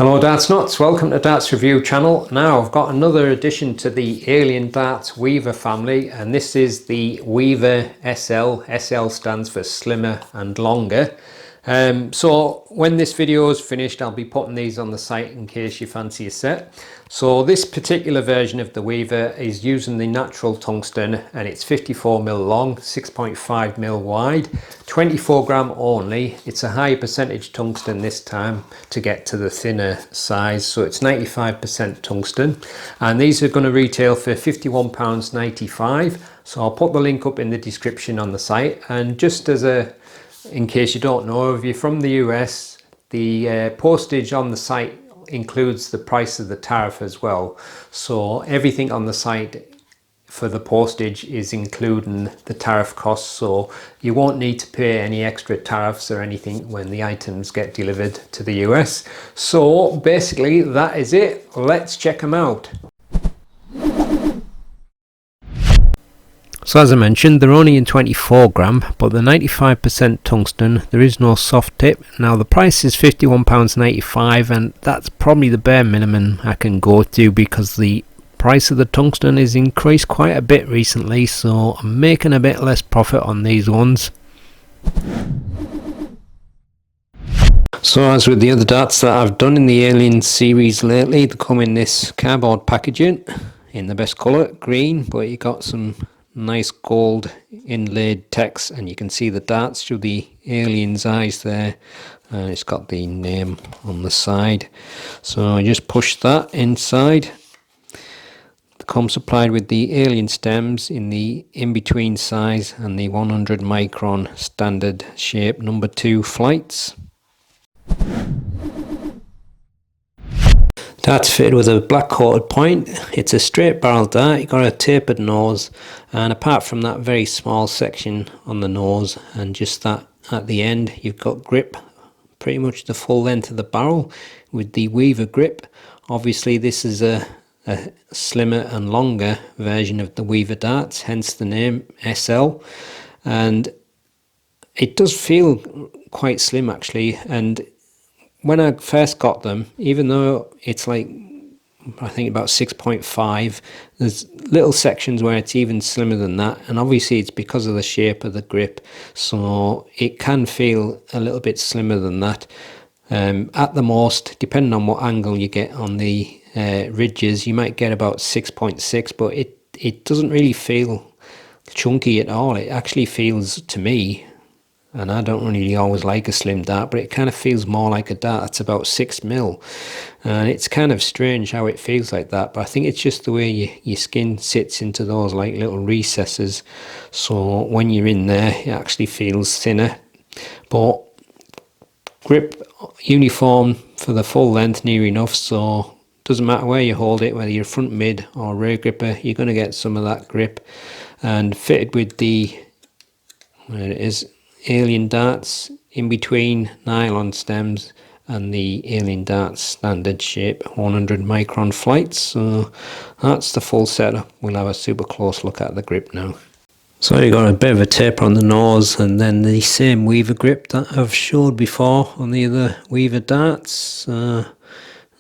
Hello Darts Nutz, welcome to Darts Review channel. Now I've got another addition to the Alien Darts Weaver family, and this is the Weaver SL. SL stands for slimmer and longer. So when this video is finished, I'll be putting these on the site in case you fancy a set. So this particular version of the Weaver is using the natural tungsten, and it's 54mm long, 6.5mm wide, 24 gram only. It's a high percentage tungsten this time to get to the thinner size, so it's 95% tungsten, and these are going to retail for £51.95. so I'll put the link up in the description on the site. And just as a in case you don't know, if you're from the US, the postage on the site includes the price of the tariff as well. So everything on the site for the postage is including the tariff costs, so you won't need to pay any extra tariffs or anything when the items get delivered to the US. So basically that is it. Let's check them out. So as I mentioned, they're only in 24 gram, but they're 95% tungsten. There is no soft tip. Now the price is £51.95, and that's probably the bare minimum I can go to because the price of the tungsten is increased quite a bit recently, so I'm making a bit less profit on these ones. So as with the other darts that I've done in the Alien series lately, they come in this cardboard packaging in the best colour, green, but you got some nice gold inlaid text, and you can see the darts through the alien's eyes there, and it's got the name on the side. So I just push that inside. It comes supplied with the alien stems in the in-between size and the 100 micron standard shape number 2 flights. Dart's fitted with a black coated point. It's a straight barrel dart. You've got a tapered nose, and apart from that very small section on the nose and just that at the end, you've got grip pretty much the full length of the barrel with the Weaver grip. Obviously this is a slimmer and longer version of the Weaver darts, hence the name SL, and it does feel quite slim actually. And when I first got them, even though it's like, I think about 6.5, there's little sections where it's even slimmer than that, and obviously it's because of the shape of the grip, so it can feel a little bit slimmer than that. At the most, depending on what angle you get on the ridges, you might get about 6.6, but it doesn't really feel chunky at all. It actually feels, to me, and I don't really always like a slim dart, but it kind of feels more like a dart that's about 6mm, and it's kind of strange how it feels like that, but I think it's just the way your skin sits into those like little recesses, so when you're in there it actually feels thinner. But grip uniform for the full length near enough, so doesn't matter where you hold it, whether you're front mid or rear gripper, you're going to get some of that grip. And fitted with the, where it is, Alien Darts in between nylon stems and the Alien Darts standard shape 100 micron flights. So that's the full setup. We'll have a super close look at the grip now. So you got a bit of a taper on the nose, and then the same Weaver grip that I've showed before on the other Weaver darts. There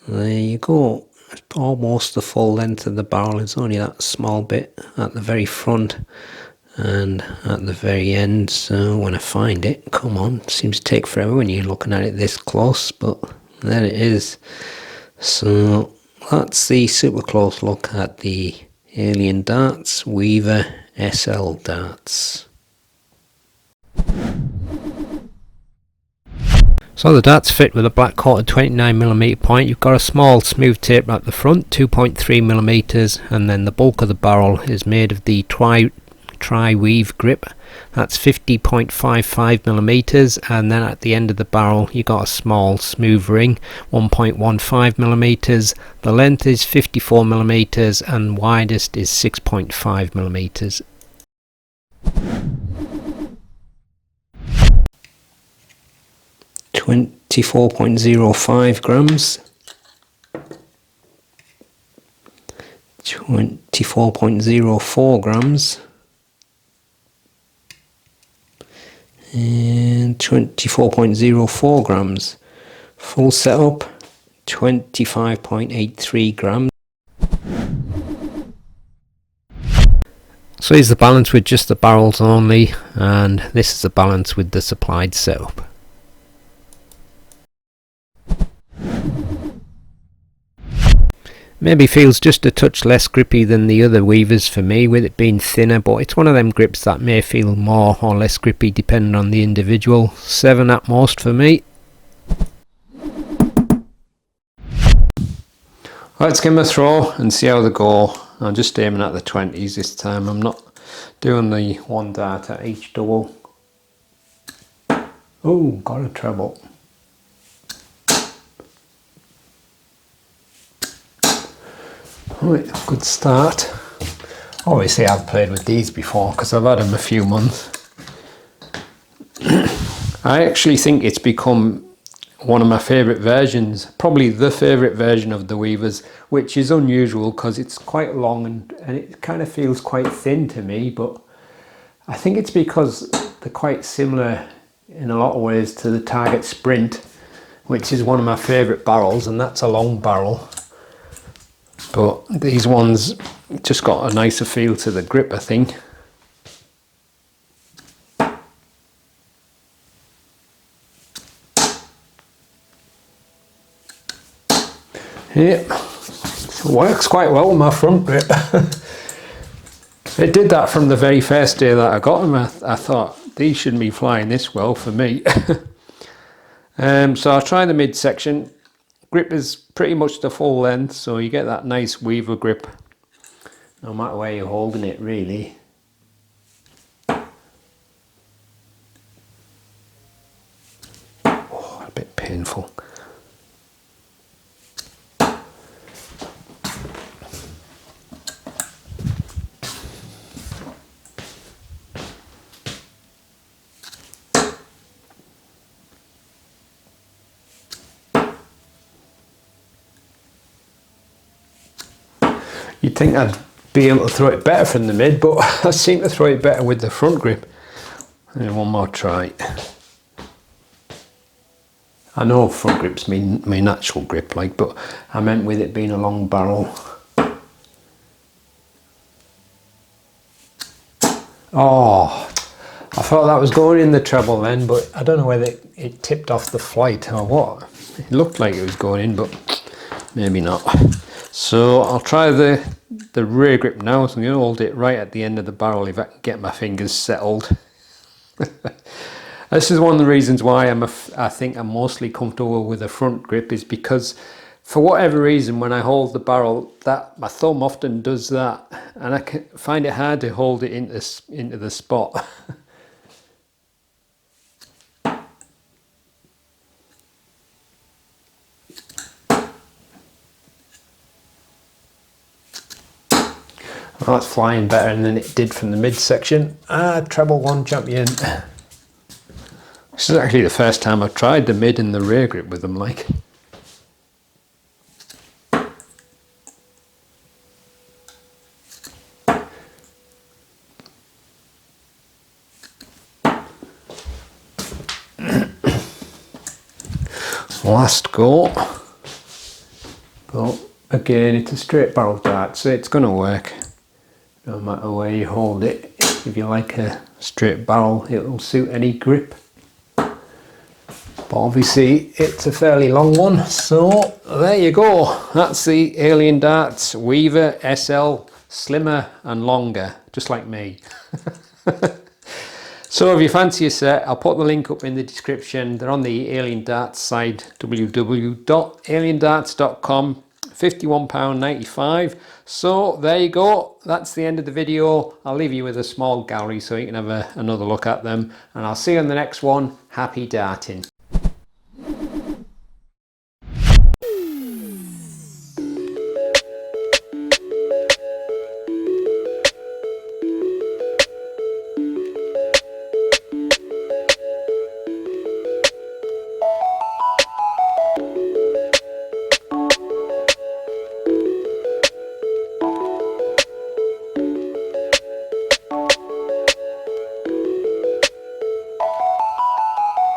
you go. It's almost the full length of the barrel. It's only that small bit at the very front and at the very end. So when I find it, come on, it seems to take forever when you're looking at it this close, but there it is. So that's the super close look at the Alien Darts Weaver SL darts. So the darts fit with a black coated 29mm point. You've got a small smooth taper at the front, 2.3mm, and then the bulk of the barrel is made of the tri-weave grip. That's 50.55mm, and then at the end of the barrel you got a small smooth ring, 1.15mm. The length is 54mm and widest is 6.5mm. .05 grams. 24.04 grams. And 24.04 grams. Full setup, 25.83 grams. So here's the balance with just the barrels only, and this is the balance with the supplied setup. Maybe feels just a touch less grippy than the other weavers for me, with it being thinner, but it's one of them grips that may feel more or less grippy depending on the individual. 7 at most for me. Let's give them a throw and see how they go. I'm just aiming at the 20s this time. I'm not doing the one dart at each double. Oh, got a treble. Right, good start. Obviously I've played with these before because I've had them a few months. I actually think it's become one of my favourite versions, probably the favourite version of the weavers, which is unusual because it's quite long and it kind of feels quite thin to me, but I think it's because they're quite similar in a lot of ways to the Target Sprint, which is one of my favourite barrels, and that's a long barrel. But these ones just got a nicer feel to the grip, I think. Yeah, it works quite well with my front grip. It did that from the very first day that I got them. I thought these shouldn't be flying this well for me. So I'll try the midsection. Grip is pretty much the full length, so you get that nice weaver grip no matter where you're holding it, really. Oh, a bit painful. You'd think I'd be able to throw it better from the mid, but I seem to throw it better with the front grip. And one more try. I know front grip's my natural grip, like, but I meant with it being a long barrel. Oh, I thought that was going in the treble then, but I don't know whether it tipped off the flight or what. It looked like it was going in, but maybe not. So I'll try the rear grip now, so I'm going to hold it right at the end of the barrel if I can get my fingers settled. This is one of the reasons why I think I'm mostly comfortable with a front grip, is because for whatever reason when I hold the barrel, that my thumb often does that, and I can find it hard to hold it into the spot. Well, that's flying better than it did from the midsection. Treble 1 champion. This is actually the first time I've tried the mid and the rear grip with them, like. Last go. But again, it's a straight barrel dart, so it's going to work. No matter where you hold it. If you like a straight barrel, it'll suit any grip. But obviously it's a fairly long one, so there you go. That's the Alien Darts Weaver SL, slimmer and longer, just like me. So if you fancy a set, I'll put the link up in the description. They're on the Alien Darts side, www.aliendarts.com. £51.95. So there you go, that's the end of the video. I'll leave you with a small gallery so you can have another look at them, and I'll see you on the next one. Happy darting.